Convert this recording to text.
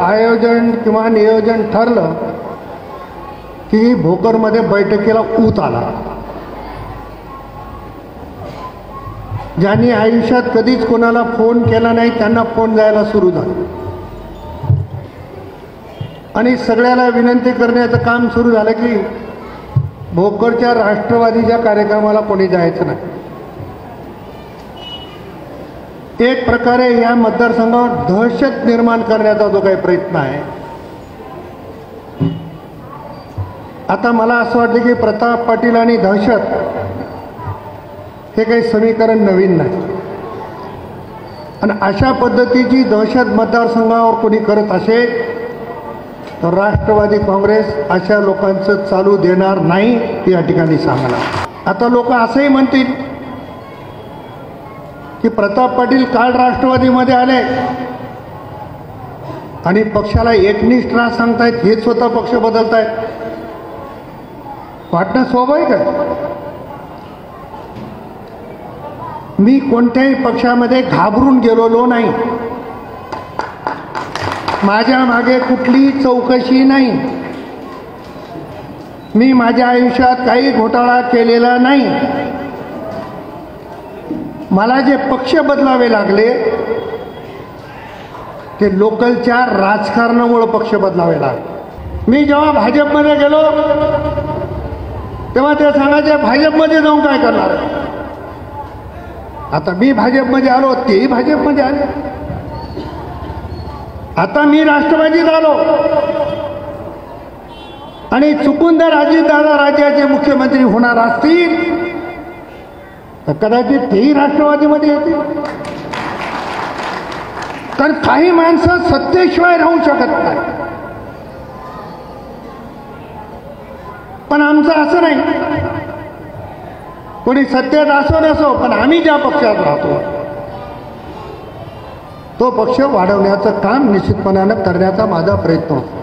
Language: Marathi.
आयोजन किंवा नियोजन ठरलं की भोकरमध्ये बैठकीला ऊत आला. ज्यांनी आयुष्यात कधीच कोणाला फोन केला नाही त्यांना फोन जायला सुरू झालं आणि सगळ्याला विनंती करण्याचं काम सुरू झालं की भोकरच्या राष्ट्रवादीच्या कार्यक्रमाला कोणी जायचं नाही. एक प्रकारे या मतदारसंघावर दहशत निर्माण करण्याचा जो काही प्रयत्न आहे. आता मला असं वाटतं की प्रताप पाटील आणि दहशत हे काही समीकरण नवीन नाही आणि अशा पद्धतीची दहशत मतदारसंघावर कोणी करत असेल तर राष्ट्रवादी काँग्रेस अशा लोकांचं चालू देणार नाही या ठिकाणी सांगायला. आता लोक असंही म्हणतील की प्रताप पाटील काल राष्ट्रवादीमध्ये आले आणि पक्षाला एकनिष्ठ राहा सांगतायत, हेच स्वतः पक्ष बदलतायत. वाटणं स्वाभाविक आहे. मी कोणत्याही पक्षामध्ये घाबरून गेलेलो नाही. माझ्या मागे कुठलीही चौकशी नाही. मी माझ्या आयुष्यात काही घोटाळा केलेला नाही. मला जे पक्ष बदलावे लागले ते लोकलच्या राजकारणामुळे पक्ष बदलावे लागले. मी जेव्हा भाजपमध्ये गेलो तेव्हा ते सांगायचे भाजपमध्ये जाऊन काय करणार. आता मी भाजपमध्ये आलो, तेही भाजपमध्ये आले. आता मी राष्ट्रवादीत आलो आणि चुकून जर अजितदादा राज्याचे मुख्यमंत्री होणार असतील तर कदाचित तेही राष्ट्रवादीमध्ये येतील. कारण काही माणसं सत्तेशिवाय राहू शकत नाही. पण आमचं असं नाही. कोणी सत्तेत असो नसो पण आम्ही ज्या पक्षात राहतो तो पक्ष वाढवण्याचं काम निश्चितपणानं करण्याचा माझा प्रयत्न होता.